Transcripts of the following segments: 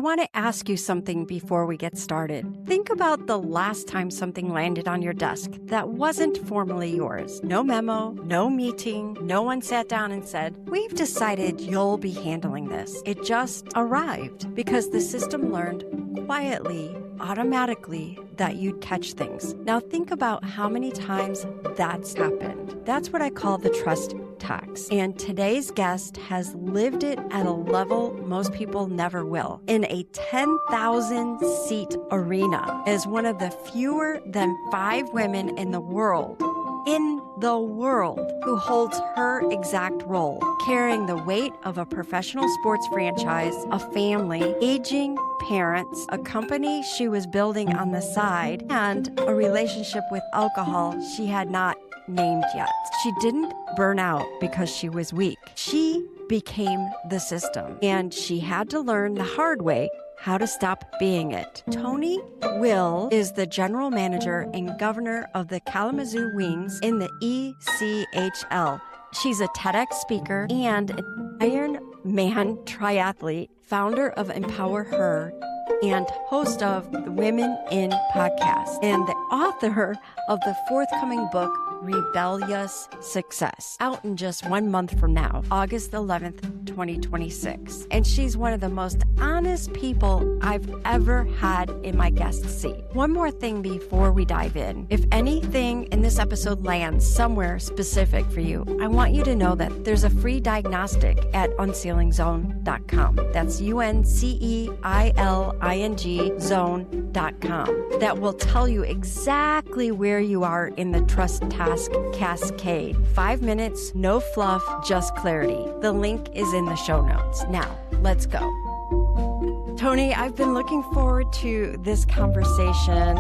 want to ask you something before we get started. Think about the last time something landed on your desk that wasn't formally yours. No memo, no meeting, no one sat down and said, "We've decided you'll be handling this." It just arrived because the system learned quietly, automatically, that you'd catch things. Now think about how many times that's happened. That's what I call the trust tax. And today's guest has lived it at a level most people never will. In a 10,000 seat arena, as one of the fewer than 5 women in the world who holds her exact role, carrying the weight of a professional sports franchise, a family, aging parents, a company she was building on the side, and a relationship with alcohol she had not named yet. She didn't burn out because she was weak. She became the system, and she had to learn the hard way how to stop being it. Toni Will is the general manager and governor of the Kalamazoo Wings in the ECHL. She's a TEDx speaker and an Ironman triathlete, founder of Empower Her, and host of the Women in podcast, and the author of the forthcoming book, Rebellious Success, out in just 1 month from now, August 11th, 2026. And she's one of the most honest people I've ever had in my guest seat. One more thing before we dive in. If anything in this episode lands somewhere specific for you, I want you to know that there's a free diagnostic at UnCeilingZone.com. That's UnCeiling zone.com. That will tell you exactly where you are in the trust task cascade. 5 minutes, no fluff, just clarity. The link is in the show notes. Now, let's go. Toni, I've been looking forward to this conversation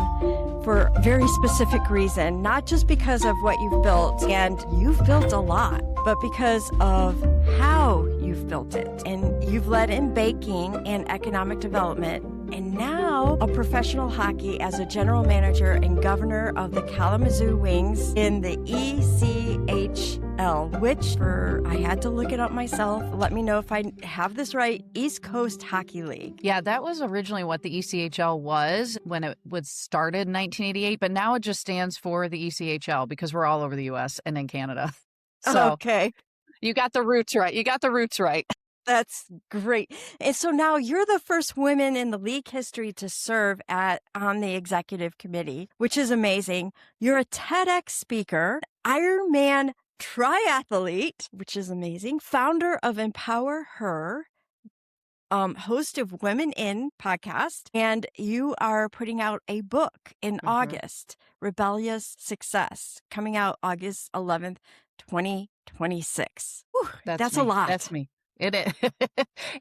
for a very specific reason, not just because of what you've built, and you've built a lot, but because of how you've built it. And you've led in baking and economic development, and now a professional hockey as a general manager and governor of the Kalamazoo Wings in the ECHL, which I had to look it up myself. Let me know if I have this right. East Coast Hockey League. Yeah, that was originally what the ECHL was when it was started in 1988, but now it just stands for the ECHL because we're all over the U.S. and in Canada. So okay. You got the roots right. That's great. And so now you're the first woman in the league history to serve on the executive committee, which is amazing. You're a TEDx speaker, Ironman triathlete, which is amazing, founder of Empower Her, host of Women in podcast, and you are putting out a book in August, Rebellious Success, coming out August 11th, 2026. Whew, that's a lot. That's me. It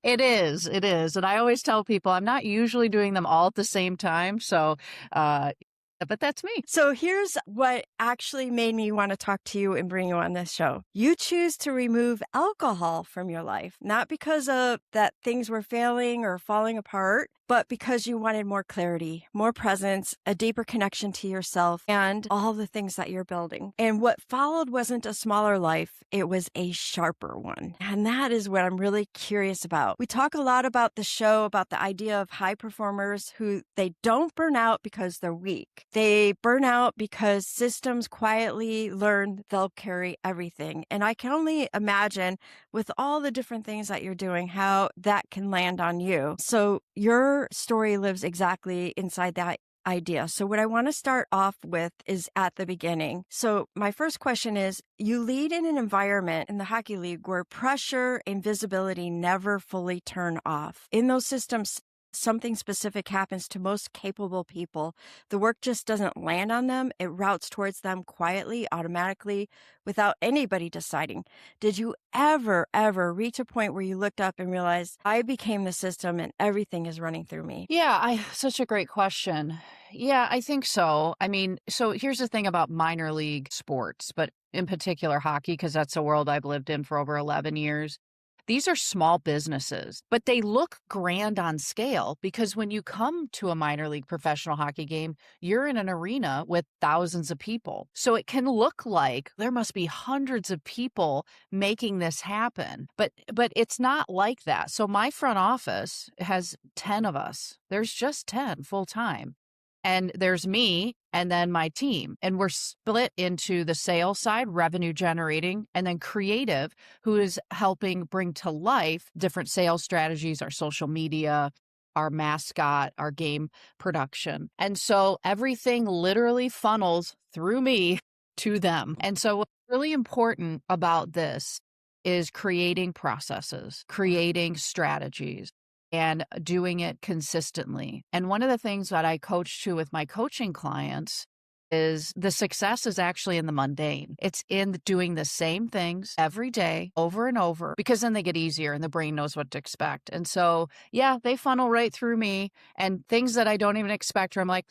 is. It is. And I always tell people I'm not usually doing them all at the same time. So, but that's me. So here's what actually made me want to talk to you and bring you on this show. You choose to remove alcohol from your life, not because of that things were failing or falling apart, but because you wanted more clarity, more presence, a deeper connection to yourself, and all the things that you're building. And what followed wasn't a smaller life, it was a sharper one. And that is what I'm really curious about. We talk a lot about the show, about the idea of high performers who they don't burn out because they're weak. They burn out because systems quietly learn they'll carry everything. And I can only imagine with all the different things that you're doing, how that can land on you. So your story lives exactly inside that idea. So what I want to start off with is at the beginning. So my first question is, you lead in an environment in the hockey league where pressure and visibility never fully turn off. In those systems, something specific happens to most capable people. The work just doesn't land on them. It routes towards them quietly, automatically, without anybody deciding. Did you ever reach a point where you looked up and realized, I became the system and everything is running through me? Yeah, such a great question. Yeah, I think so. I mean, so here's the thing about minor league sports, but in particular hockey, because that's a world I've lived in for over 11 years. These are small businesses, but they look grand on scale because when you come to a minor league professional hockey game, you're in an arena with thousands of people. So it can look like there must be hundreds of people making this happen, but it's not like that. So my front office has 10 of us. There's just 10 full time. And there's me and then my team. And we're split into the sales side, revenue generating, and then creative, who is helping bring to life different sales strategies, our social media, our mascot, our game production. And so everything literally funnels through me to them. And so what's really important about this is creating processes, creating strategies, and doing it consistently. And one of the things that I coach to with my coaching clients is the success is actually in the mundane. It's in doing the same things every day over and over, because then they get easier and the brain knows what to expect. And so, yeah, they funnel right through me, and things that I don't even expect, or I'm like,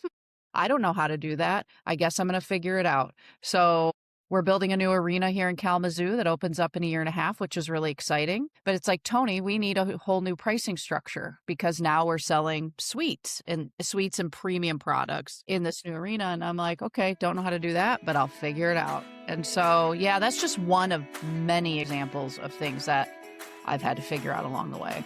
I don't know how to do that. I guess I'm going to figure it out. So we're building a new arena here in Kalamazoo that opens up in 1.5 years, which is really exciting. But it's like, Toni, we need a whole new pricing structure because now we're selling suites and premium products in this new arena. And I'm like, okay, don't know how to do that, but I'll figure it out. And so, yeah, that's just one of many examples of things that I've had to figure out along the way.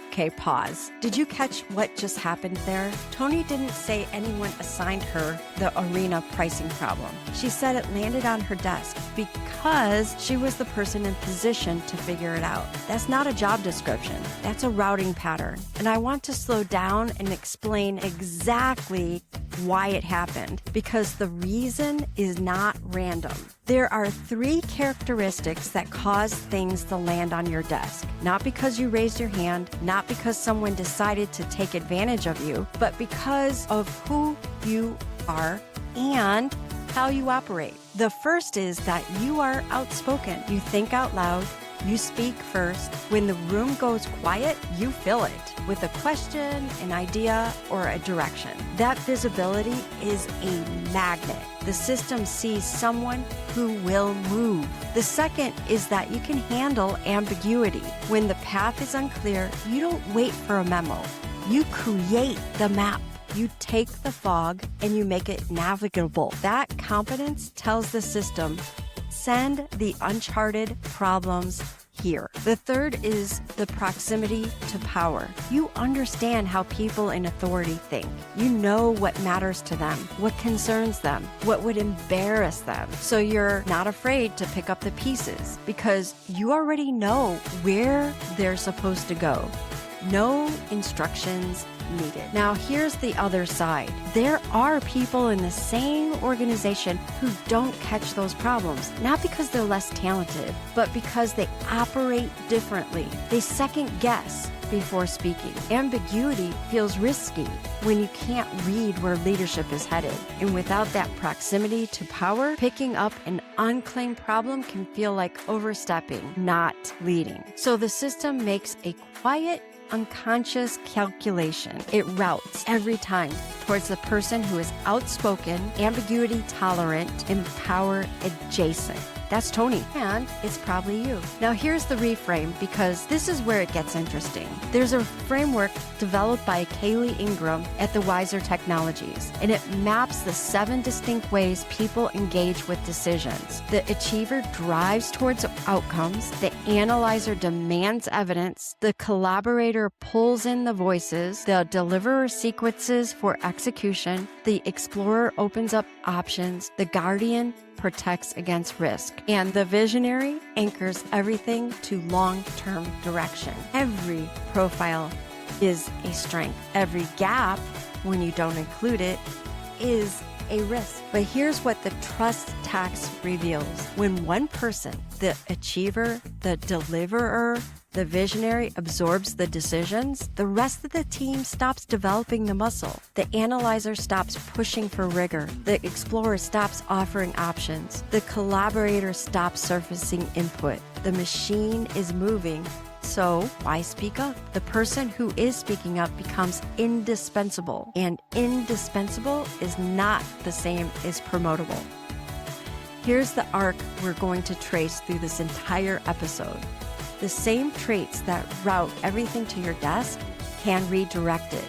Okay, pause. Did you catch what just happened there? Toni didn't say anyone assigned her the arena pricing problem. She said it landed on her desk because she was the person in position to figure it out. That's not a job description. That's a routing pattern. And I want to slow down and explain exactly why it happened, because the reason is not random. There are 3 characteristics that cause things to land on your desk. Not because you raised your hand, not because someone decided to take advantage of you, but because of who you are and how you operate. The first is that you are outspoken. You think out loud. You speak first. When the room goes quiet, you fill it with a question, an idea, or a direction. That visibility is a magnet. The system sees someone who will move. The second is that you can handle ambiguity. When the path is unclear, you don't wait for a memo. You create the map. You take the fog and you make it navigable. That competence tells the system, send the uncharted problems here. The third is the proximity to power. You understand how people in authority think. You know what matters to them, what concerns them, what would embarrass them. So you're not afraid to pick up the pieces because you already know where they're supposed to go. No instructions needed. Now, here's the other side. There are people in the same organization who don't catch those problems, not because they're less talented, but because they operate differently. They second guess before speaking. Ambiguity feels risky when you can't read where leadership is headed. And without that proximity to power, picking up an unclaimed problem can feel like overstepping, not leading. So the system makes a quiet, unconscious calculation. It routes every time towards the person who is outspoken, ambiguity tolerant, and power adjacent. That's Toni, and it's probably you. Now here's the reframe, because this is where it gets interesting. There's a framework developed by Kaylee Ingram at the Wiser Technologies, and it maps the 7 distinct ways people engage with decisions. The achiever drives towards outcomes, the analyzer demands evidence, the collaborator pulls in the voices, the deliverer sequences for execution, the explorer opens up options, the guardian protects against risk, and the visionary anchors everything to long-term direction. Every profile is a strength. Every gap, when you don't include it, is a risk. But here's what the trust tax reveals. When one person, the achiever, the deliverer, the visionary, absorbs the decisions, the rest of the team stops developing the muscle. The analyzer stops pushing for rigor. The explorer stops offering options. The collaborator stops surfacing input. The machine is moving. So why speak up? The person who is speaking up becomes indispensable, and indispensable is not the same as promotable. Here's the arc we're going to trace through this entire episode. The same traits that route everything to your desk can redirect it.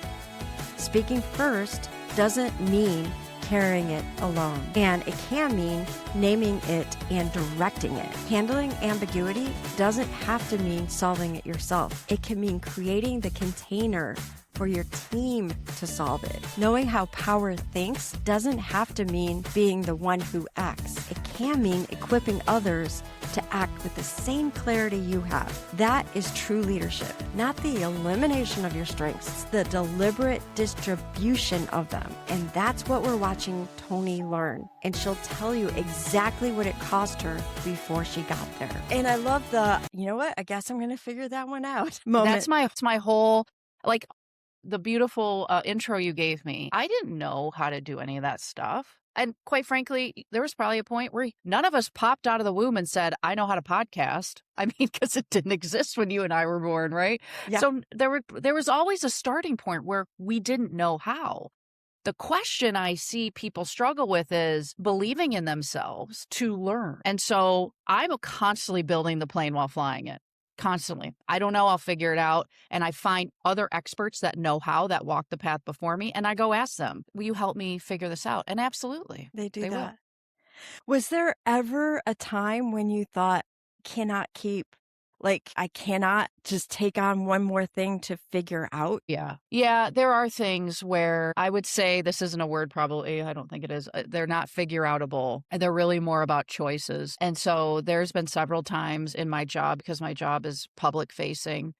Speaking first doesn't mean carrying it alone, and it can mean naming it and directing it. Handling ambiguity doesn't have to mean solving it yourself. It can mean creating the container for your team to solve it. Knowing how power thinks doesn't have to mean being the one who acts. It can mean equipping others to act with the same clarity you have. That is true leadership, not the elimination of your strengths, it's the deliberate distribution of them. And that's what we're watching Toni learn. And she'll tell you exactly what it cost her before she got there. And I love the, you know what, I guess I'm going to figure that one out moment. That's my whole, like, the beautiful intro you gave me. I didn't know how to do any of that stuff. And quite frankly, there was probably a point where none of us popped out of the womb and said, I know how to podcast. I mean, because it didn't exist when you and I were born, right? Yeah. So there was always a starting point where we didn't know how. The question I see people struggle with is believing in themselves to learn. And so I'm constantly building the plane while flying it. Constantly. I don't know. I'll figure it out. And I find other experts that know how, that walk the path before me. And I go ask them, will you help me figure this out? And absolutely. They do They that. will. Was there ever a time when you thought, I cannot just take on one more thing to figure out? Yeah. Yeah. There are things where I would say this isn't a word, probably. I don't think it is. They're not figure outable. They're really more about choices. And so there's been several times in my job, because my job is public facing,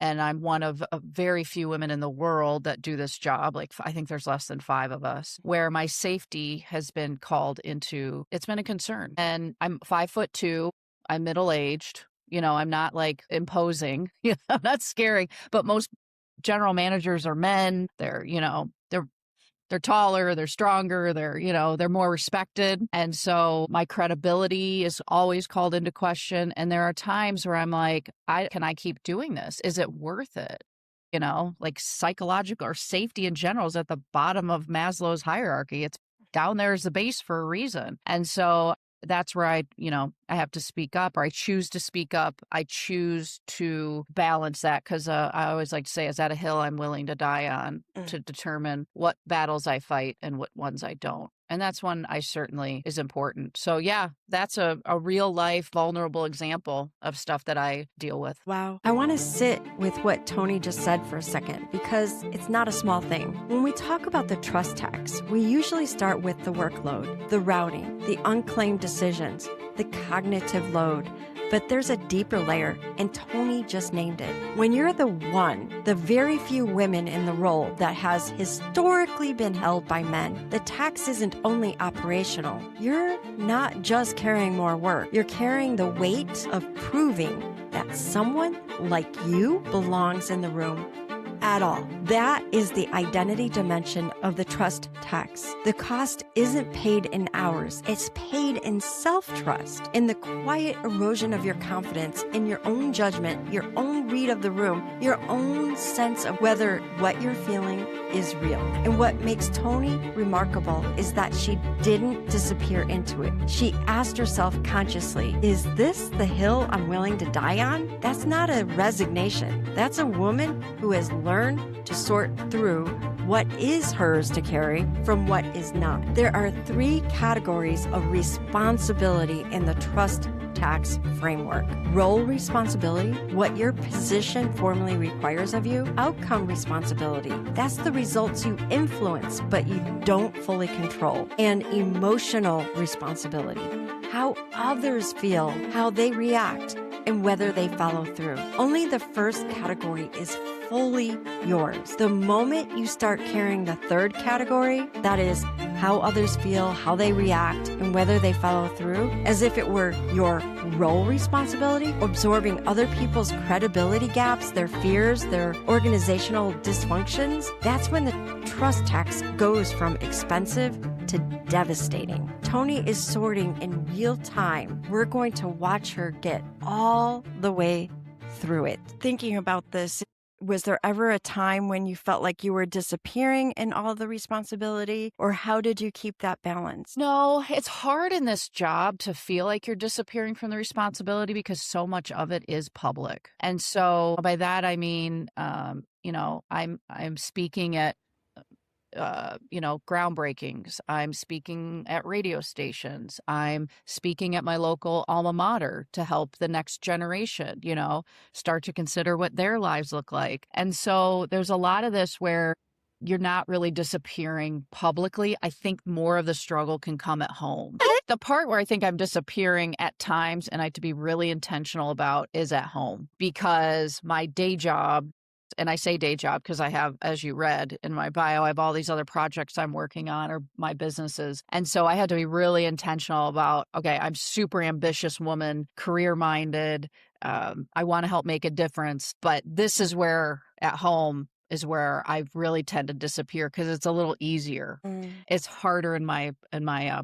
and I'm one of very few women in the world that do this job. Like, I think there's less than 5 of us, where my safety has been called into, it's been a concern. And I'm 5'2", I'm middle-aged. I'm not like imposing, I'm not scary, but most general managers are men. They're taller, they're stronger, they're more respected. And so my credibility is always called into question. And there are times where I'm like, can I keep doing this? Is it worth it? Like psychological or safety in general is at the bottom of Maslow's hierarchy. It's down there as the base for a reason. And so that's where I have to speak up, or I choose to speak up. I choose to balance that, because I always like to say, is that a hill I'm willing to die on to determine what battles I fight and what ones I don't? And that's one I certainly is important. So yeah, that's a real life vulnerable example of stuff that I deal with. Wow. I want to sit with what Toni just said for a second, because it's not a small thing. When we talk about the trust tax, we usually start with the workload, the routing, the unclaimed decisions, the cognitive load. But there's a deeper layer, and Toni just named it. When you're the very few women in the role that has historically been held by men, the tax isn't only operational. You're not just carrying more work. You're carrying the weight of proving that someone like you belongs in the room at all. That is the identity dimension of the trust tax. The cost isn't paid in hours. It's paid in self-trust, in the quiet erosion of your confidence, in your own judgment, your own read of the room, your own sense of whether what you're feeling is real. And what makes Toni remarkable is that she didn't disappear into it. She asked herself consciously, is this the hill I'm willing to die on? That's not a resignation. That's a woman who has learned to sort through what is hers to carry from what is not. There are 3 categories of responsibility in the trust tax framework. Role responsibility, what your position formally requires of you. Outcome responsibility, that's the results you influence but you don't fully control. And emotional responsibility, how others feel, how they react, and whether they follow through. Only the first category is fully yours. The moment you start carrying the 3rd category, that is how others feel, how they react, and whether they follow through, as if it were your role responsibility, absorbing other people's credibility gaps, their fears, their organizational dysfunctions, that's when the trust tax goes from expensive to devastating. Toni is sorting in real time. We're going to watch her get all the way through it. Thinking about this, was there ever a time when you felt like you were disappearing in all the responsibility, or how did you keep that balance? No, it's hard in this job to feel like you're disappearing from the responsibility because so much of it is public. And so by that I mean, I'm speaking at groundbreakings. I'm speaking at radio stations. I'm speaking at my local alma mater to help the next generation, start to consider what their lives look like. And so there's a lot of this where you're not really disappearing publicly. I think more of the struggle can come at home. The part where I think I'm disappearing at times and I have to be really intentional about is at home, because my day job, and I say day job because I have, as you read in my bio, I have all these other projects I'm working on or my businesses. And so I had to be really intentional about, okay, I'm super ambitious woman, career minded. I want to help make a difference. But this is where at home is where I really tend to disappear because it's a little easier. It's harder in my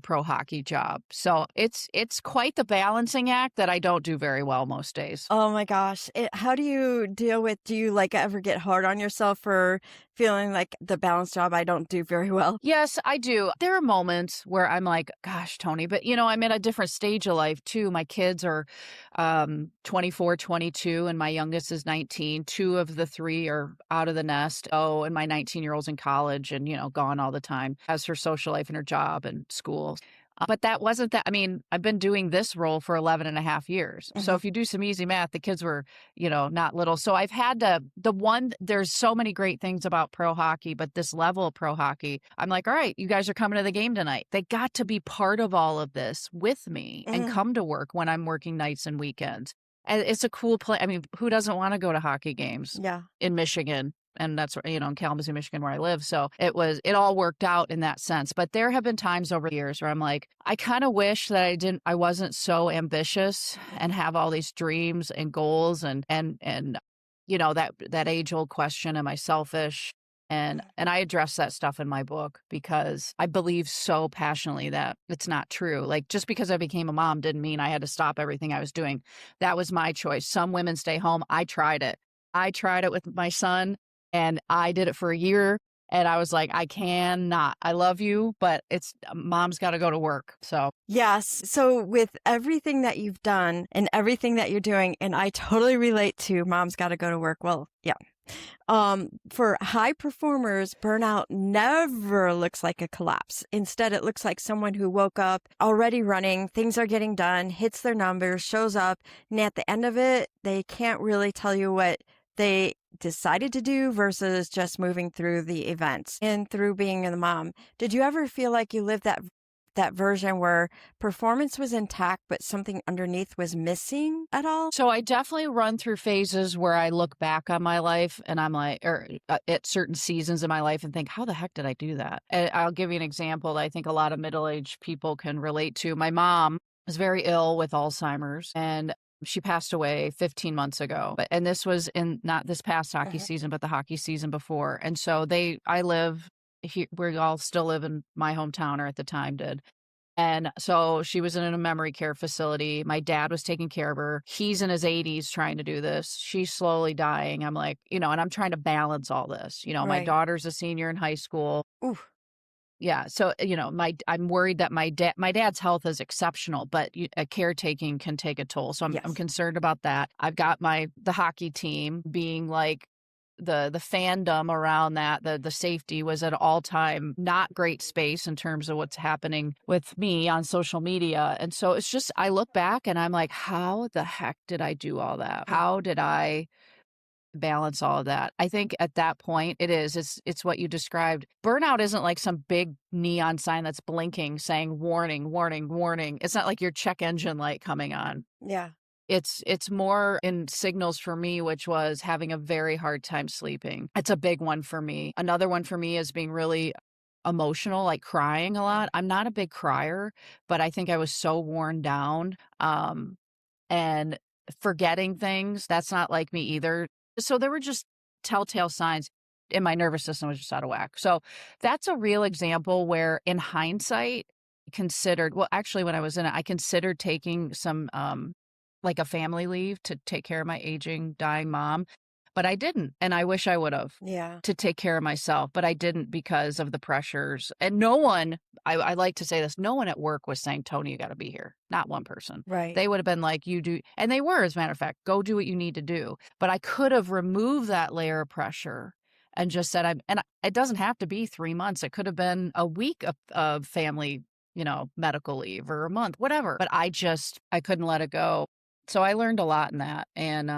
pro hockey job. So it's quite the balancing act that I don't do very well most days. Oh my gosh. How do you deal with, do you like ever get hard on yourself for feeling like the balance job I don't do very well? Yes, I do. There are moments where I'm like, gosh, Toni, but I'm in a different stage of life too. My kids are 24, 22, and my youngest is 19. 2 of the 3 are out of the nest. Oh, and my 19-year-old's in college and, gone all the time, has her social life and her job and school. But that wasn't that. I mean, I've been doing this role for 11 and a half years. So if you do some easy math, the kids were, not little. So I've had there's so many great things about pro hockey, but this level of pro hockey, I'm like, all right, you guys are coming to the game tonight. They got to be part of all of this with me and come to work when I'm working nights and weekends. And it's a cool play. I mean, who doesn't want to go to hockey games in Michigan? And that's, in Kalamazoo, Michigan, where I live. So it all worked out in that sense. But there have been times over the years where I'm like, I kind of wish that I wasn't so ambitious and have all these dreams and goals and that age old question, am I selfish? And I address that stuff in my book because I believe so passionately that it's not true. Like, just because I became a mom didn't mean I had to stop everything I was doing. That was my choice. Some women stay home. I tried it. I tried it with my son. And I did it for a year and I was like, I cannot. I love you, but mom's got to go to work. So, yes. So with everything that you've done and everything that you're doing, and I totally relate to mom's got to go to work. Well, yeah. For high performers, burnout never looks like a collapse. Instead, it looks like someone who woke up already running, things are getting done, hits their numbers, shows up, and at the end of it, they can't really tell you what they decided to do versus just moving through the events and through being a mom. Did you ever feel like you lived that version where performance was intact, but something underneath was missing at all? So I definitely run through phases where I look back on my life and I'm like, at certain seasons in my life and think, how the heck did I do that? And I'll give you an example that I think a lot of middle-aged people can relate to. My mom was very ill with Alzheimer's, and she passed away 15 months ago. And this was in not this past hockey season, but the hockey season before. And so we all still live in my hometown, or at the time did. And so she was in a memory care facility. My dad was taking care of her. He's in his 80s trying to do this. She's slowly dying. I'm like, and I'm trying to balance all this. My daughter's a senior in high school. Oof. Yeah. So, I'm worried that my dad's health is exceptional, but a caretaking can take a toll. So I'm concerned about that. I've got the hockey team being like the fandom around that, the safety was at all time not great space in terms of what's happening with me on social media. And so it's just, I look back and I'm like, how the heck did I do all that? How did I balance all of that? I think at that point it's what you described. Burnout isn't like some big neon sign that's blinking saying warning, warning, warning. It's not like your check engine light coming on. Yeah. It's more in signals for me, which was having a very hard time sleeping. It's a big one for me. Another one for me is being really emotional, like crying a lot. I'm not a big crier, but I think I was so worn down and forgetting things. That's not like me either. So there were just telltale signs, and my nervous system was just out of whack. So that's a real example where in hindsight, actually when I was in it, I considered taking some like a family leave to take care of my aging, dying mom. but I didn't. And I wish I would have. Yeah. To take care of myself, but I didn't because of the pressures. And no one, I like to say this, no one at work was saying, Toni, you got to be here. Not one person. Right. They would have been like, you do. And they were, as a matter of fact, go do what you need to do. But I could have removed that layer of pressure and just said, it doesn't have to be 3 months. It could have been a week of family, medical leave or a month, whatever. But I couldn't let it go. So I learned a lot in that, and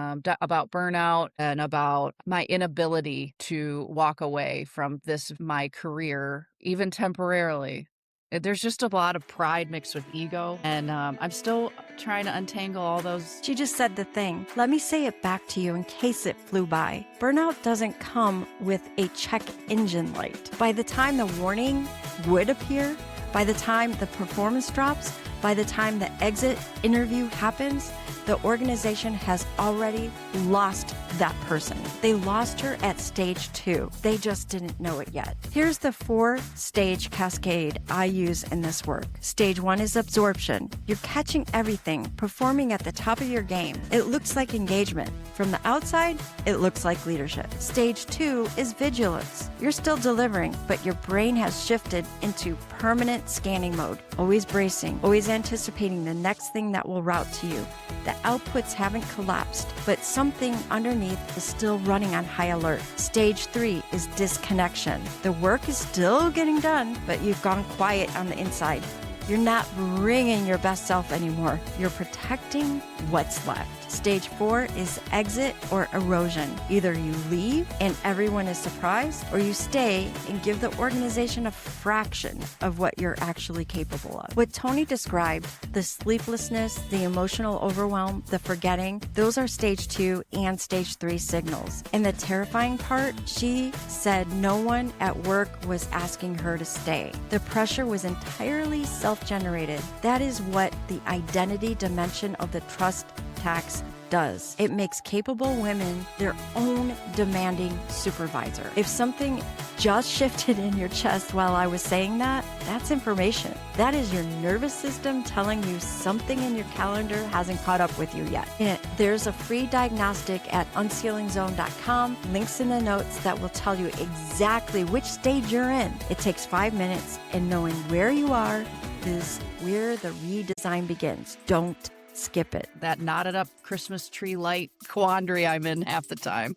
about burnout and about my inability to walk away from my career, even temporarily. There's just a lot of pride mixed with ego, and I'm still trying to untangle all those. She just said the thing. Let me say it back to you in case it flew by. Burnout doesn't come with a check engine light. By the time the warning would appear, by the time the performance drops, by the time the exit interview happens, the organization has already lost that person. They lost her at stage 2. They just didn't know it yet. Here's the 4-stage cascade I use in this work. Stage 1 is absorption. You're catching everything, performing at the top of your game. It looks like engagement. From the outside, it looks like leadership. Stage 2 is vigilance. You're still delivering, but your brain has shifted into permanent scanning mode. Always bracing, always anticipating the next thing that will route to you. The outputs haven't collapsed, but something underneath is still running on high alert. Stage 3 is disconnection. The work is still getting done, but you've gone quiet on the inside. You're not bringing your best self anymore. You're protecting what's left. Stage 4 is exit or erosion. Either you leave and everyone is surprised, or you stay and give the organization a fraction of what you're actually capable of. What Toni described, the sleeplessness, the emotional overwhelm, the forgetting, those are stage 2 and stage 3 signals. And the terrifying part, she said no one at work was asking her to stay. The pressure was entirely self-generated. That is what the identity dimension of the trust tax does. It makes capable women their own demanding supervisor. If something just shifted in your chest while I was saying that, that's information. That is your nervous system telling you something in your calendar hasn't caught up with you yet. There's a free diagnostic at UnCeilingZone.com, links in the notes that will tell you exactly which stage you're in. It takes 5 minutes, and knowing where you are is where the redesign begins. Don't skip it. That knotted up Christmas tree light quandary I'm in half the time.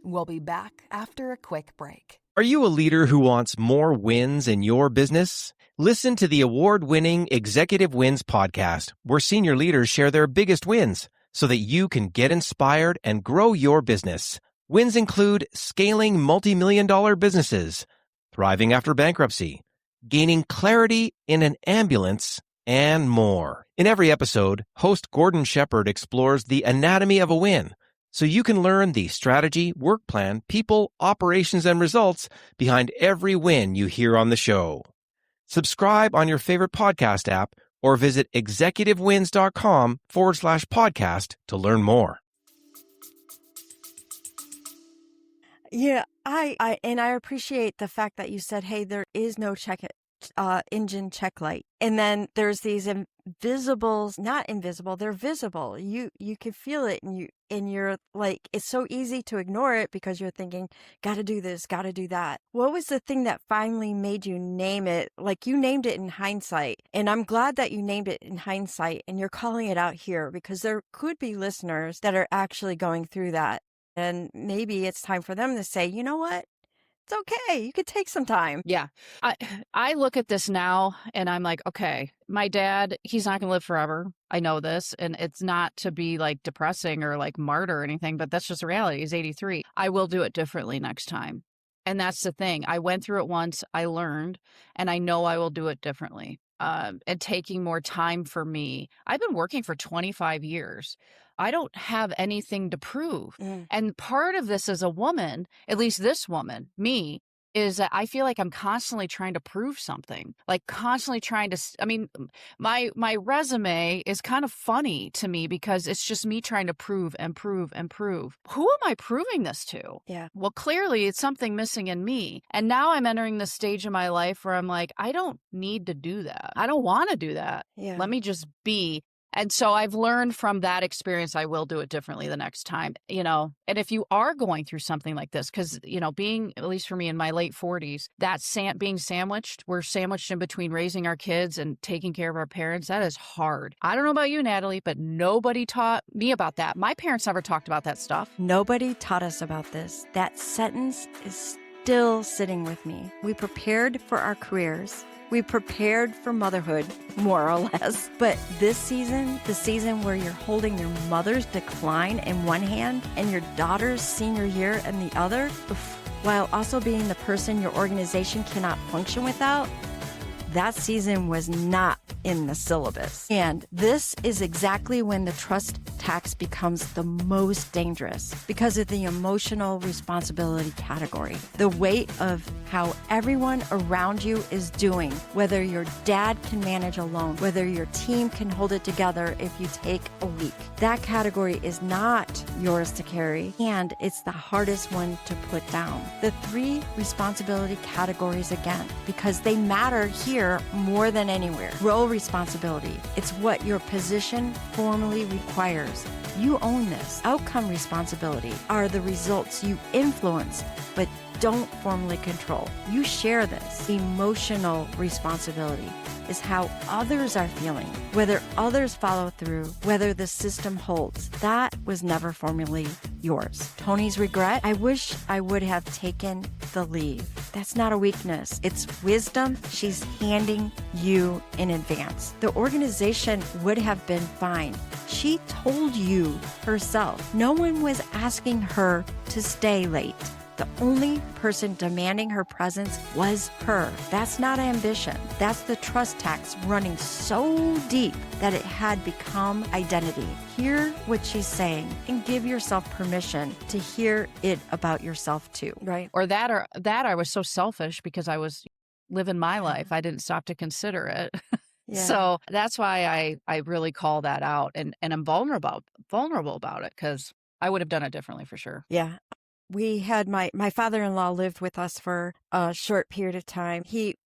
We'll be back after a quick break. Are you a leader who wants more wins in your business? Listen to the award-winning Executive Wins podcast, where senior leaders share their biggest wins so that you can get inspired and grow your business. Wins include scaling multi-million-dollar businesses, thriving after bankruptcy, gaining clarity in an ambulance, and more. In every episode, host Gordon Shepherd explores the anatomy of a win, so you can learn the strategy, work plan, people, operations, and results behind every win you hear on the show. Subscribe on your favorite podcast app or visit executivewins.com/podcast to learn more. Yeah, I appreciate the fact that you said, hey, there is no engine check light. And then there's these invisibles, not invisible, they're visible. You can feel it, and you're like, it's so easy to ignore it because you're thinking, gotta do this, gotta do that. What was the thing that finally made you name it? Like, you named it in hindsight, and I'm glad that you named it in hindsight and you're calling it out here, because there could be listeners that are actually going through that. And maybe it's time for them to say, you know what? It's okay. You could take some time. Yeah. I look at this now and I'm like, okay, my dad, he's not going to live forever. I know this. And it's not to be like depressing or like martyr or anything, but that's just the reality. He's 83. I will do it differently next time. And that's the thing. I went through it once. I learned, and I know I will do it differently. And taking more time for me. I've been working for 25 years. I don't have anything to prove. And part of this as a woman, at least this woman, me, is that I feel like I'm constantly trying to prove something, like constantly trying to, I mean, my resume is kind of funny to me because it's just me trying to prove and prove and prove. Who am I proving this to? Yeah. Well, clearly it's something missing in me. And now I'm entering this stage in my life where I'm like, I don't need to do that. I don't want to do that. Yeah. Let me just be. And so I've learned from that experience, I will do it differently the next time, and if you are going through something like this, because, being, at least for me in my late 40s, being sandwiched, we're sandwiched in between raising our kids and taking care of our parents. That is hard. I don't know about you, Natalie, but nobody taught me about that. My parents never talked about that stuff. Nobody taught us about this. That sentence is still sitting with me. We prepared for our careers. We prepared for motherhood, more or less. But this season, the season where you're holding your mother's decline in one hand and your daughter's senior year in the other, while also being the person your organization cannot function without, that season was not in the syllabus. And this is exactly when the trust tax becomes the most dangerous because of the emotional responsibility category. The weight of how everyone around you is doing, whether your dad can manage alone, whether your team can hold it together if you take a week. That category is not yours to carry, and it's the hardest one to put down. The 3 responsibility categories again, because they matter here more than anywhere. Role responsibility. It's what your position formally requires. You own this. Outcome responsibility are the results you influence, but don't formally control. You share this. Emotional responsibility is how others are feeling, whether others follow through, whether the system holds. That was never formally yours. Toni's regret, I wish I would have taken the leave. That's not a weakness. It's wisdom she's handing you in advance. The organization would have been fine. She told you herself. No one was asking her to stay late. The only person demanding her presence was her. That's not ambition. That's the trust tax running so deep that it had become identity. Hear what she's saying and give yourself permission to hear it about yourself too. Right. Or that I was so selfish because I was living my life. I didn't stop to consider it. Yeah. So that's why I really call that out, and I'm vulnerable about it, because I would have done it differently for sure. Yeah. We had my father-in-law lived with us for a short period of time.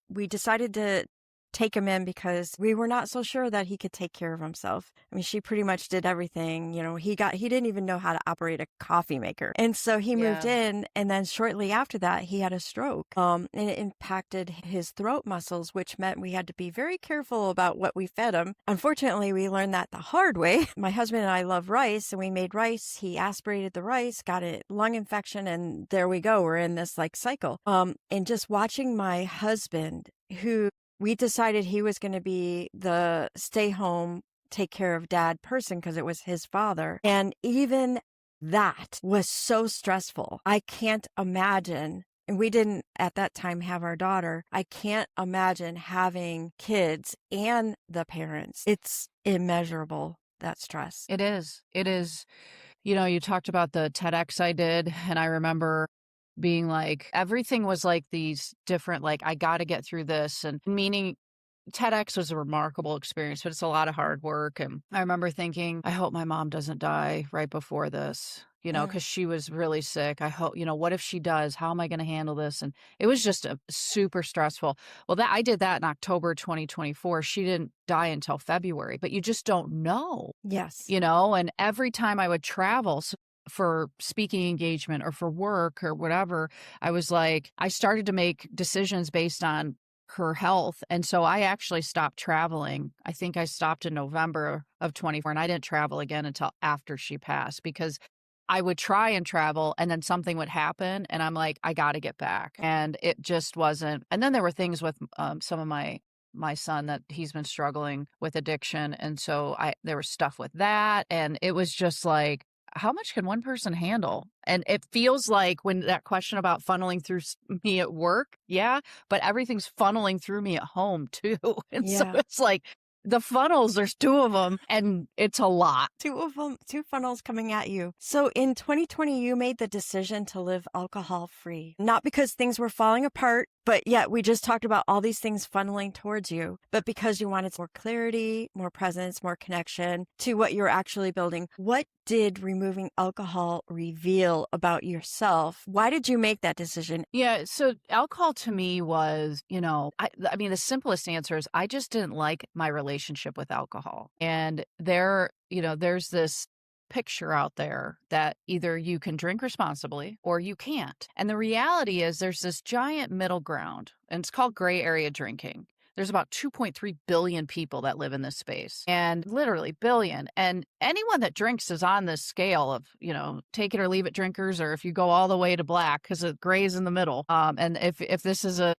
We decided to take him in because we were not so sure that he could take care of himself. I mean, she pretty much did everything. He didn't even know how to operate a coffee maker. And so he moved in, and then shortly after that, he had a stroke. And it impacted his throat muscles, which meant we had to be very careful about what we fed him. Unfortunately, we learned that the hard way. My husband and I love rice, and we made rice. He aspirated the rice, got a lung infection, and there we go. We're in this cycle. And just watching my husband, who we decided he was going to be the stay home, take care of dad person because it was his father. And even that was so stressful. I can't imagine. And we didn't at that time have our daughter. I can't imagine having kids and the parents. It's immeasurable, that stress. It is. You talked about the TEDx I did, and I remember being like, everything was like these different, I got to get through this. And meaning TEDx was a remarkable experience, but it's a lot of hard work. And I remember thinking, I hope my mom doesn't die right before this, because she was really sick. I hope, what if she does? How am I going to handle this? And it was just super stressful. Well, I did that in October 2024. She didn't die until February, but you just don't know. Yes. And every time I would travel, for speaking engagement or for work or whatever, I was like, I started to make decisions based on her health. And so I actually stopped traveling. I think I stopped in November of 24, and I didn't travel again until after she passed, because I would try and travel and then something would happen. And I'm like, I got to get back. And it just wasn't. And then there were things with some of my son that he's been struggling with addiction. And so there was stuff with that. And it was just like, how much can one person handle? And it feels like when that question about funneling through me at work, but everything's funneling through me at home too. And so it's like the funnels, there's 2 of them, and it's a lot. 2 of them, 2 funnels coming at you. So in 2020, you made the decision to live alcohol free, not because things were falling apart, But yet we just talked about all these things funneling towards you. But because you wanted more clarity, more presence, more connection to what you're actually building, what did removing alcohol reveal about yourself? Why did you make that decision? Yeah. So alcohol to me was, I mean, the simplest answer is I just didn't like my relationship with alcohol. And there's this picture out there that either you can drink responsibly or you can't. And the reality is there's this giant middle ground, and it's called gray area drinking. There's about 2.3 billion people that live in this space, and literally billion. And anyone that drinks is on this scale of, take it or leave it drinkers, or if you go all the way to black, because the gray is in the middle. And if this is a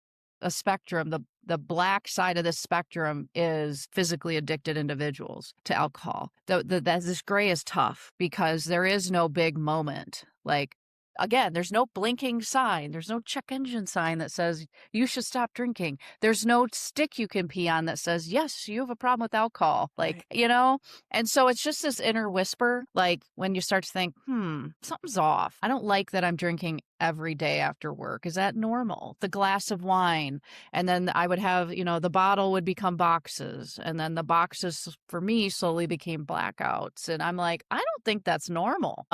spectrum, the black side of the spectrum is physically addicted individuals to alcohol. This gray is tough because there is no big moment. Like, again, there's no blinking sign. There's no check engine sign that says you should stop drinking. There's no stick you can pee on that says, yes, you have a problem with alcohol. Like, and so it's just this inner whisper, like when you start to think, something's off. I don't like that I'm drinking every day after work. Is that normal? The glass of wine. And then I would have, the bottle would become boxes. And then the boxes for me slowly became blackouts. And I'm like, I don't think that's normal.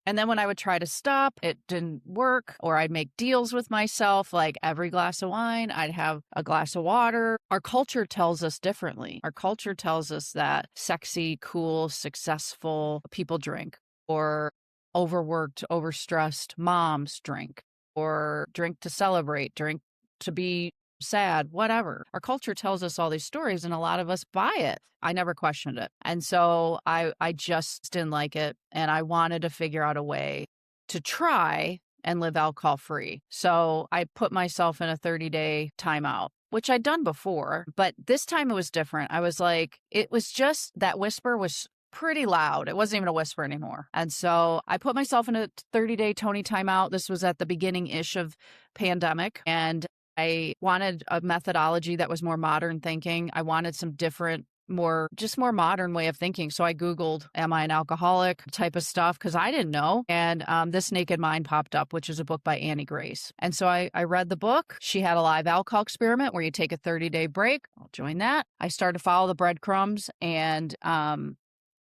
And then when I would try to stop, it didn't work, or I'd make deals with myself, like every glass of wine, I'd have a glass of water. Our culture tells us differently. Our culture tells us that sexy, cool, successful people drink, or overworked, overstressed moms drink, or drink to celebrate, drink to be sad, whatever. Our culture tells us all these stories, and a lot of us buy it. I never questioned it. And so I just didn't like it. And I wanted to figure out a way to try and live alcohol free. So I put myself in a 30-day timeout, which I'd done before, but this time it was different. I was like, it was just that whisper was pretty loud. It wasn't even a whisper anymore. And so I put myself in a 30-day Toni timeout. This was at the beginning-ish of pandemic. And I wanted a methodology that was more modern thinking. I wanted some different, more modern way of thinking. So I Googled, am I an alcoholic type of stuff? Because I didn't know. And This Naked Mind popped up, which is a book by Annie Grace. And so I read the book. She had a live alcohol experiment where you take a 30-day break. I'll join that. I started to follow the breadcrumbs, and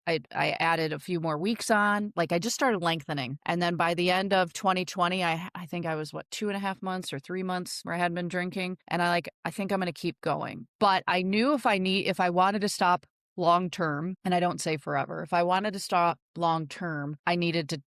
I added a few more weeks on. Like, I just started lengthening. And then by the end of 2020, I think I was 2.5 months or 3 months where I hadn't been drinking. And I think I'm going to keep going. But I knew if I wanted to stop long term, and I don't say forever, if I wanted to stop long term, I needed to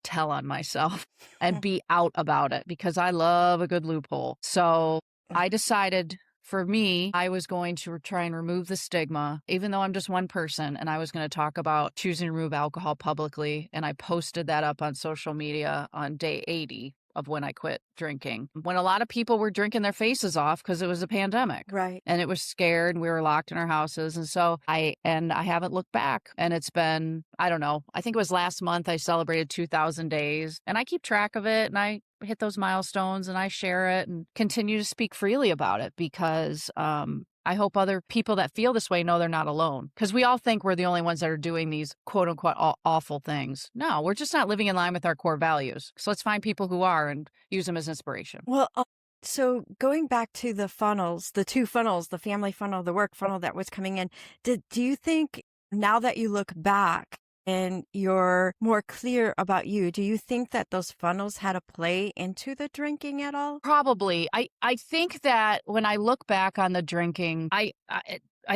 tell on myself and be out about it, because I love a good loophole. So I decided, for me, I was going to try and remove the stigma, even though I'm just one person, and I was going to talk about choosing to remove alcohol publicly. And I posted that up on social media on day 80 of when I quit drinking, when a lot of people were drinking their faces off because it was a pandemic. Right. And it was scared, and we were locked in our houses. And so I haven't looked back. And it's been, I don't know, I think it was last month I celebrated 2,000 days, and I keep track of it, and I hit those milestones, and I share it and continue to speak freely about it, because I hope other people that feel this way know they're not alone, because we all think we're the only ones that are doing these quote unquote awful things. No, we're just not living in line with our core values. So let's find people who are and use them as inspiration. Well, so going back to the funnels, the two funnels, the family funnel, the work funnel that was coming in, do you think, now that you look back and you're more clear about you, do you think that those funnels had a play into the drinking at all? Probably. I think that when I look back on the drinking, I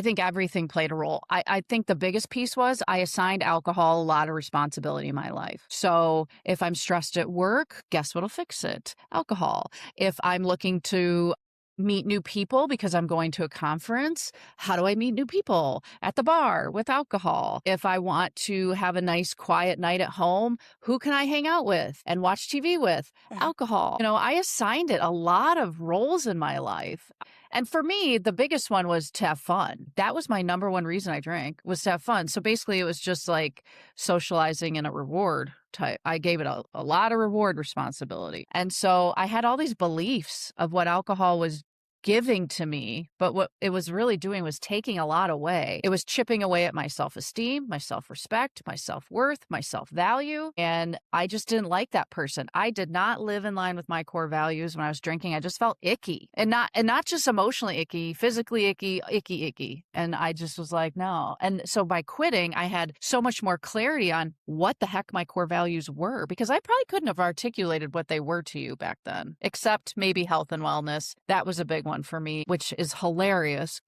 think everything played a role. I think the biggest piece was I assigned alcohol a lot of responsibility in my life. So if I'm stressed at work, guess what'll fix it? Alcohol. If I'm looking to meet new people because I'm going to a conference, how do I meet new people? At the bar with alcohol. If I want to have a nice quiet night at home, who can I hang out with and watch TV with? Alcohol. I assigned it a lot of roles in my life. And for me, the biggest one was to have fun. That was my number one reason I drank, was to have fun. So basically it was just like socializing and a reward type. I gave it a lot of reward responsibility. And so I had all these beliefs of what alcohol was giving to me, but what it was really doing was taking a lot away. It was chipping away at my self-esteem, my self-respect, my self-worth, my self-value. And I just didn't like that person. I did not live in line with my core values when I was drinking. I just felt icky, and not just emotionally icky, physically icky. And I just was like, no. And so by quitting, I had so much more clarity on what the heck my core values were, because I probably couldn't have articulated what they were to you back then, except maybe health and wellness. That was a big one for me, which is hilarious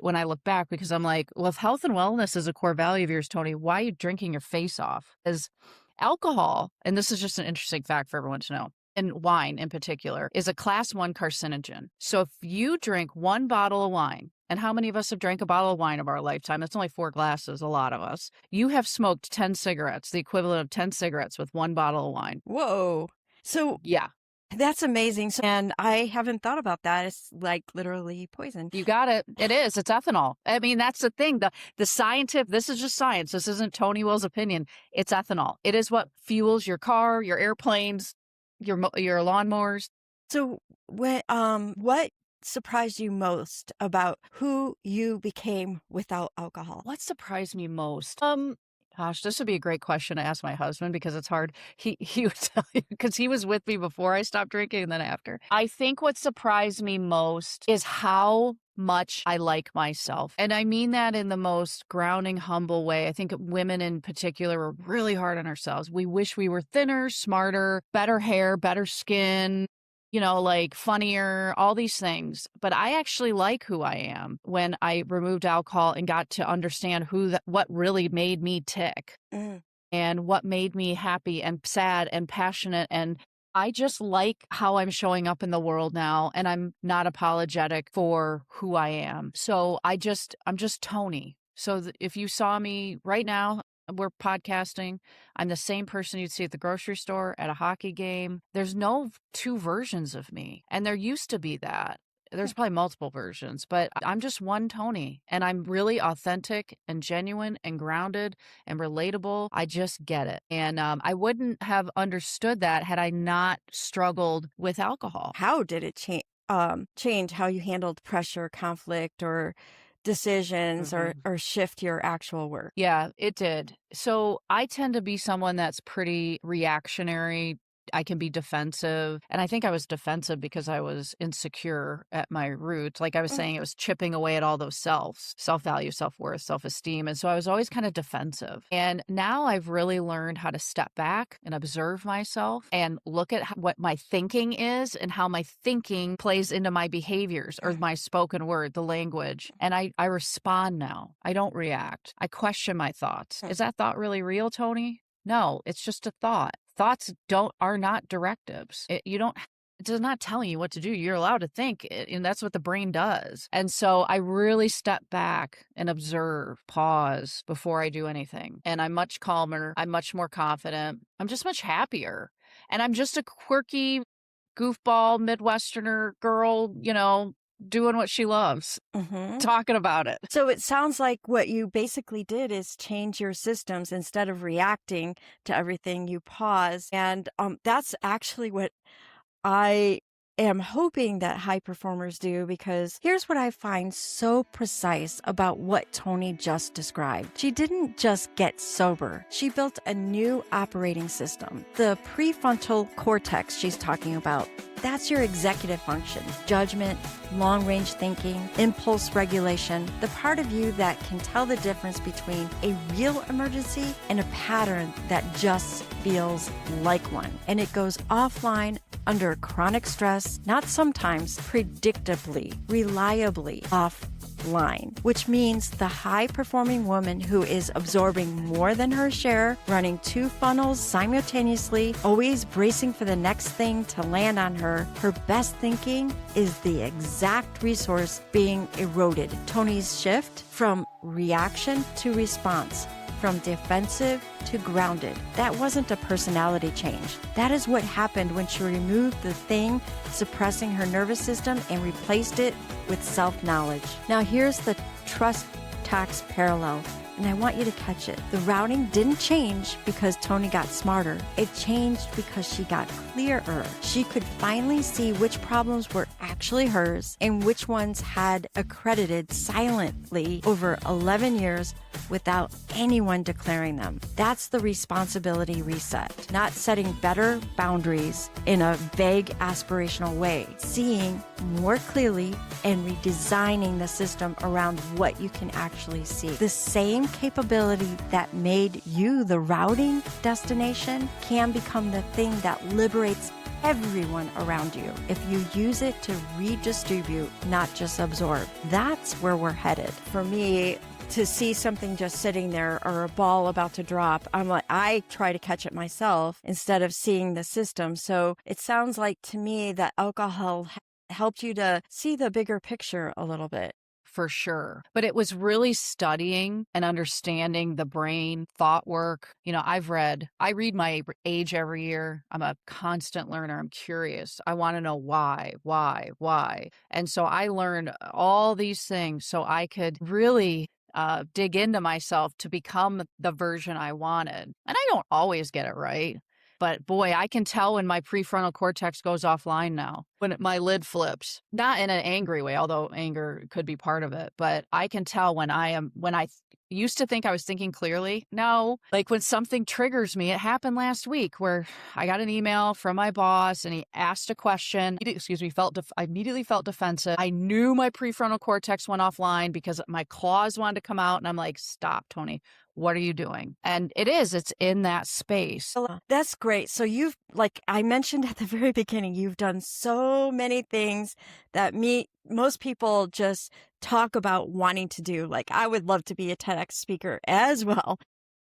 when I look back, because I'm like, well, if health and wellness is a core value of yours, Toni, why are you drinking your face off? As alcohol, and this is just an interesting fact for everyone to know, and wine in particular, is a class 1 carcinogen. So if you drink 1 bottle of wine, and how many of us have drank a bottle of wine of our lifetime? That's only 4 glasses, a lot of us. You have smoked 10 cigarettes, the equivalent of 10 cigarettes with 1 bottle of wine. Whoa. So yeah. That's amazing. And I haven't thought about that. It's like literally poison. You got it. It is. It's ethanol. I mean, that's the thing. The scientific, this is just science. This isn't Toni Will's opinion. It's ethanol. It is what fuels your car, your airplanes, your lawnmowers. So what surprised you most about who you became without alcohol? What surprised me most? Gosh, this would be a great question to ask my husband, because it's hard. He would tell you, because he was with me before I stopped drinking and then after. I think what surprised me most is how much I like myself. And I mean that in the most grounding, humble way. I think women in particular are really hard on ourselves. We wish we were thinner, smarter, better hair, better skin, like funnier, all these things. But I actually like who I am when I removed alcohol and got to understand what really made me tick and what made me happy and sad and passionate. And I just like how I'm showing up in the world now, and I'm not apologetic for who I am. So I'm just Toni. So if you saw me right now, we're podcasting, I'm the same person you'd see at the grocery store, at a hockey game. There's no 2 versions of me. And there used to be that. There's probably multiple versions, but I'm just one Toni, and I'm really authentic and genuine and grounded and relatable. I just get it. And I wouldn't have understood that had I not struggled with alcohol. How did it change how you handled pressure, conflict, or decisions or shift your actual work? Yeah, it did. So I tend to be someone that's pretty reactionary. I can be defensive. And I think I was defensive because I was insecure at my roots. Like I was saying, it was chipping away at all those self-value, self-worth, self-esteem. And so I was always kind of defensive. And now I've really learned how to step back and observe myself and look at what my thinking is and how my thinking plays into my behaviors or my spoken word, the language. And I respond now. I don't react. I question my thoughts. Is that thought really real, Toni? No, it's just a thought. Thoughts are not directives. It does not tell you what to do. You're allowed to think, and that's what the brain does. And so I really step back and observe, pause before I do anything. And I'm much calmer. I'm much more confident. I'm just much happier. And I'm just a quirky, goofball, Midwesterner girl, doing what she loves, talking about it. So it sounds like what you basically did is change your systems. Instead of reacting to everything, you pause. And that's actually what I am hoping that high performers do, because here's what I find so precise about what Toni just described. She didn't just get sober. She built a new operating system. The prefrontal cortex she's talking about, that's your executive function, judgment, long-range thinking, impulse regulation, the part of you that can tell the difference between a real emergency and a pattern that just feels like one. And it goes offline under chronic stress, not sometimes, predictably, reliably offline, which means the high-performing woman who is absorbing more than her share, running 2 funnels simultaneously, always bracing for the next thing to land on her best thinking is the exact resource being eroded. Toni's shift from reaction to response, from defensive to grounded. That wasn't a personality change. That is what happened when she removed the thing suppressing her nervous system and replaced it with self-knowledge. Now here's the trust tax parallel. and I want you to catch it. The routing didn't change because Toni got smarter. It changed because she got clearer. She could finally see which problems were actually hers and which ones had accredited silently over 11 years without anyone declaring them. That's the responsibility reset, not setting better boundaries in a vague aspirational way, seeing more clearly and redesigning the system around what you can actually see. The same capability that made you the routing destination can become the thing that liberates everyone around you if you use it to redistribute, not just absorb. That's where we're headed. For me, to see something just sitting there or a ball about to drop, I try to catch it myself instead of seeing the system. So it sounds like to me that alcohol helped you to see the bigger picture a little bit. For sure. But it was really studying and understanding the brain, thought work. I read my age every year. I'm a constant learner. I'm curious. I want to know why. And so I learned all these things so I could really dig into myself to become the version I wanted. And I don't always get it right. But boy, I can tell when my prefrontal cortex goes offline now, when my lid flips, not in an angry way, although anger could be part of it. But I can tell when I used to think I was thinking clearly. No, like when something triggers me. It happened last week where I got an email from my boss and he asked a question. I immediately felt defensive. I knew my prefrontal cortex went offline because my claws wanted to come out. And I'm like, stop, Toni. What are you doing? And it's in that space. That's great. So you've, like I mentioned at the very beginning, you've done so many things that most people just talk about wanting to do. Like I would love to be a TEDx speaker as well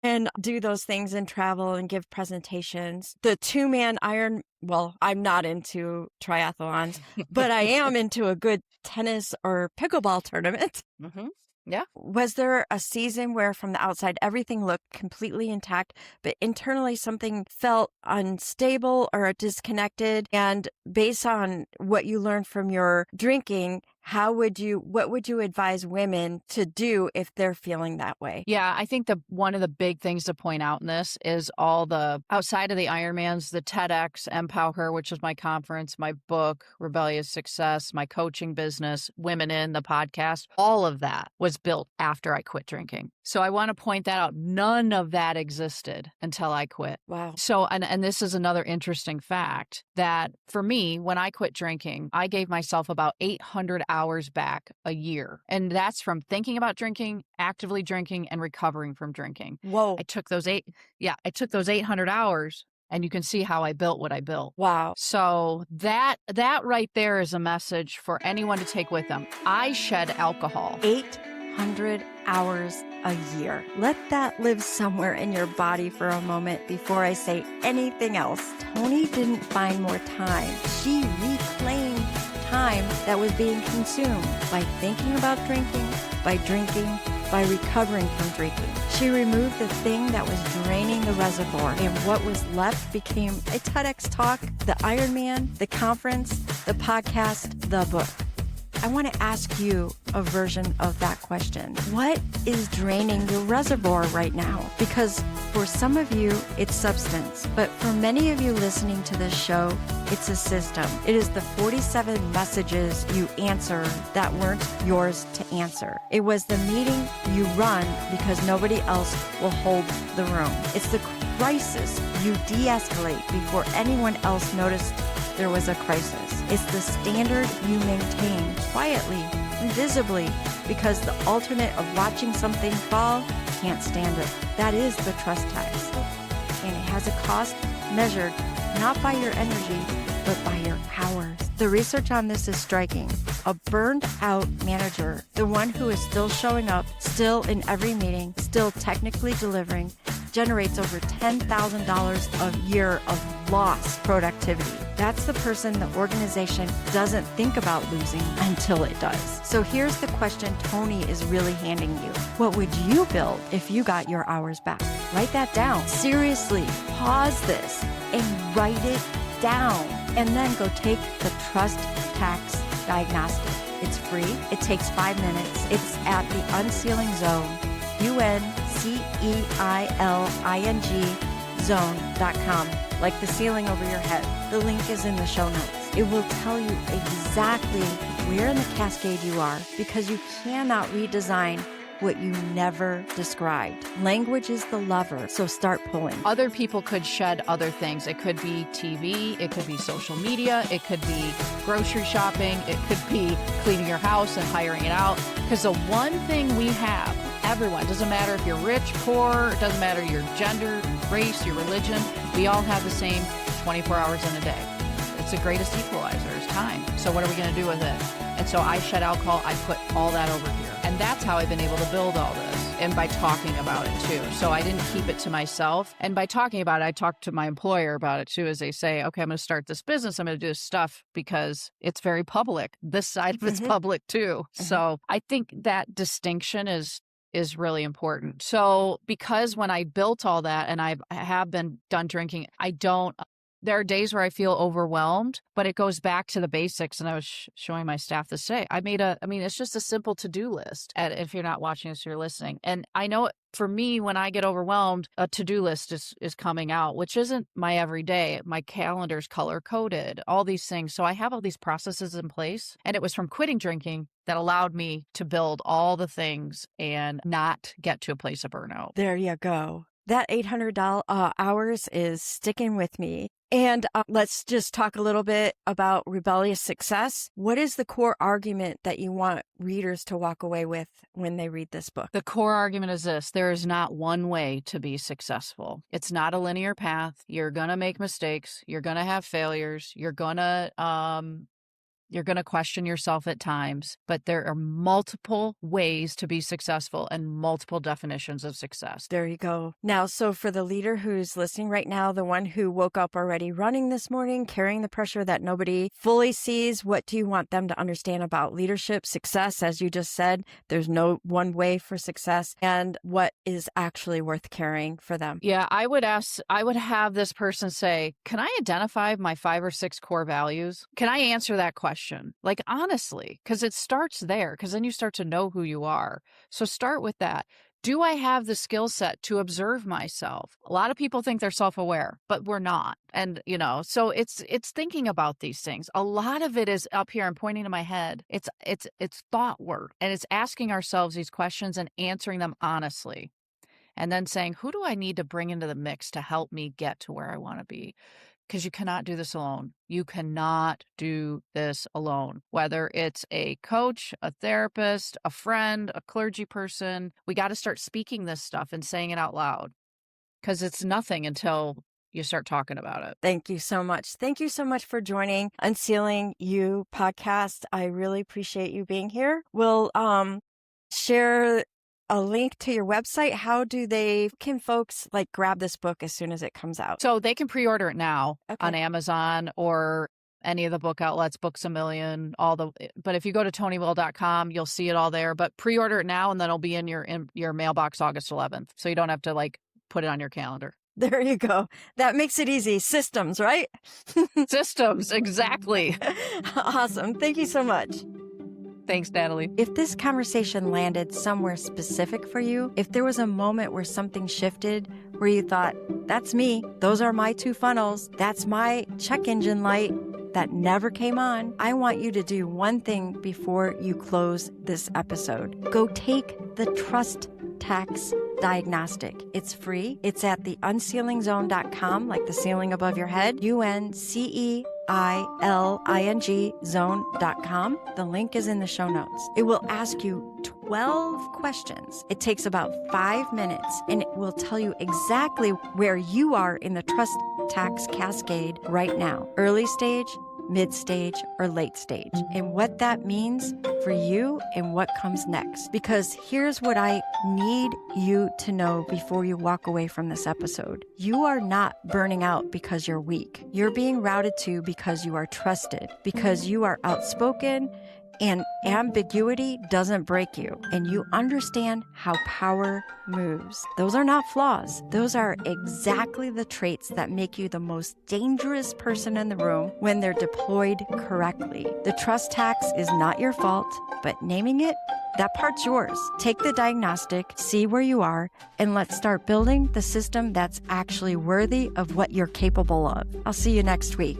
and do those things and travel and give presentations. The 2-man Iron, well, I'm not into triathlons, but I am into a good tennis or pickleball tournament. Mm-hmm. Yeah. Was there a season where from the outside everything looked completely intact, but internally something felt unstable or disconnected? And based on what you learned from your drinking, what would you advise women to do if they're feeling that way? Yeah, I think one of the big things to point out in this is all the outside of the Ironmans, the TEDx, Empower, which is my conference, my book, Rebellious Success, my coaching business, Women In, the podcast, all of that was built after I quit drinking. So I want to point that out. None of that existed until I quit. Wow. So, and this is another interesting fact that for me, when I quit drinking, I gave myself about 800 hours back a year. And that's from thinking about drinking, actively drinking, and recovering from drinking. Whoa. I took those 800 hours and you can see how I built what I built. Wow. So that right there is a message for anyone to take with them. I shed alcohol. 800 hours a year. Let that live somewhere in your body for a moment before I say anything else. Toni didn't find more time. She reclaimed time that was being consumed by thinking about drinking, by drinking, by recovering from drinking. She removed the thing that was draining the reservoir, and what was left became a TEDx talk, the Ironman, the conference, the podcast, the book. I want to ask you a version of that question. What is draining your reservoir right now? Because for some of you, it's substance. But for many of you listening to this show, it's a system. It is the 47 messages you answer that weren't yours to answer. It was the meeting you run because nobody else will hold the room. It's the crisis you de-escalate before anyone else noticed there was a crisis. It's the standard you maintain quietly, invisibly, because the alternate of watching something fall can't stand it. That is the trust tax. And it has a cost measured not by your energy, but by your hours. The research on this is striking. A burned out manager, the one who is still showing up, still in every meeting, still technically delivering, generates over $10,000 a year of lost productivity. That's the person the organization doesn't think about losing until it does. So here's the question Toni is really handing you. What would you build if you got your hours back? Write that down. Seriously, pause this and write it down. And then go take the Trust Tax Diagnostic. It's free. It takes 5 minutes. It's at the UnCeiling Zone. UnCeiling zone.com, like the ceiling over your head. The link is in the show notes. It will tell you exactly where in the cascade you are, because you cannot redesign what you never described. Language is the lever, so start pulling. Other people could shed other things. It could be TV, it could be social media, it could be grocery shopping, it could be cleaning your house and hiring it out. Because the one thing we have, everyone, doesn't matter if you're rich, poor, it doesn't matter your gender, race, your religion, we all have the same 24 hours in a day. It's the greatest equalizer, is time. So what are we going to do with it? And so I shed alcohol, I put all that over here. And that's how I've been able to build all this, and by talking about it too. So I didn't keep it to myself. And by talking about it, I talked to my employer about it too, as they say, okay, I'm going to start this business. I'm going to do this stuff because it's very public. This side of it's public too. So I think that distinction is really important. So because when I built all that, and I have been done drinking, there are days where I feel overwhelmed, but it goes back to the basics. And I was showing my staff this today. It's just a simple to-do list. And if you're not watching this, you're listening. And I know for me, when I get overwhelmed, a to-do list is coming out, which isn't my everyday. My calendar's color-coded, all these things. So I have all these processes in place. And it was from quitting drinking that allowed me to build all the things and not get to a place of burnout. There you go. That 800 hours is sticking with me. And let's just talk a little bit about Rebellious Success. What is the core argument that you want readers to walk away with when they read this book? The core argument is this: there is not one way to be successful. It's not a linear path. You're going to make mistakes. You're going to have failures. You're going to question yourself at times, but there are multiple ways to be successful and multiple definitions of success. There you go. Now, so for the leader who's listening right now, the one who woke up already running this morning, carrying the pressure that nobody fully sees, what do you want them to understand about leadership, success? As you just said, there's no one way for success, and what is actually worth carrying for them? Yeah, I would have this person say, can I identify my 5 or 6 core values? Can I answer that question? Like, honestly, because it starts there, because then you start to know who you are. So start with that. Do I have the skill set to observe myself? A lot of people think they're self-aware, but we're not. And, so it's thinking about these things. A lot of it is up here. I'm pointing to my head. It's thought work, and it's asking ourselves these questions and answering them honestly. And then saying, who do I need to bring into the mix to help me get to where I want to be? Because you cannot do this alone. You cannot do this alone. Whether it's a coach, a therapist, a friend, a clergy person, we got to start speaking this stuff and saying it out loud, because it's nothing until you start talking about it. Thank you so much. Thank you so much for joining UnCeiling You podcast. I really appreciate you being here. We'll share a link to your website. Can folks grab this book as soon as it comes out? So they can pre-order it now on Amazon or any of the book outlets, Books A Million, but if you go to toniwill.com, you'll see it all there. But pre-order it now, and then it'll be in your mailbox August 11th. So you don't have to put it on your calendar. There you go. That makes it easy. Systems, right? Systems, exactly. Awesome. Thank you so much. Thanks, Natalie. If this conversation landed somewhere specific for you, if there was a moment where something shifted, where you thought, that's me, those are my 2 funnels, that's my check engine light that never came on, I want you to do one thing before you close this episode. Go take the Trust Tax Diagnostic. It's free. It's at the UnCeilingZone.com, like the ceiling above your head, UnCeiling zone.com. The link is in the show notes. It will ask you 12 questions. It takes about 5 minutes, and it will tell you exactly where you are in the trust tax cascade right now. Early stage, mid-stage, or late stage, and what that means for you and what comes next. Because here's what I need you to know before you walk away from this episode. You are not burning out because you're weak. You're being routed to because you are trusted, because you are outspoken, and ambiguity doesn't break you, and you understand how power moves. Those are not flaws. Those are exactly the traits that make you the most dangerous person in the room when they're deployed correctly. The trust tax is not your fault, but naming it That part's yours. Take the diagnostic, see where you are, and let's start building the system that's actually worthy of what you're capable of. I'll see you next week.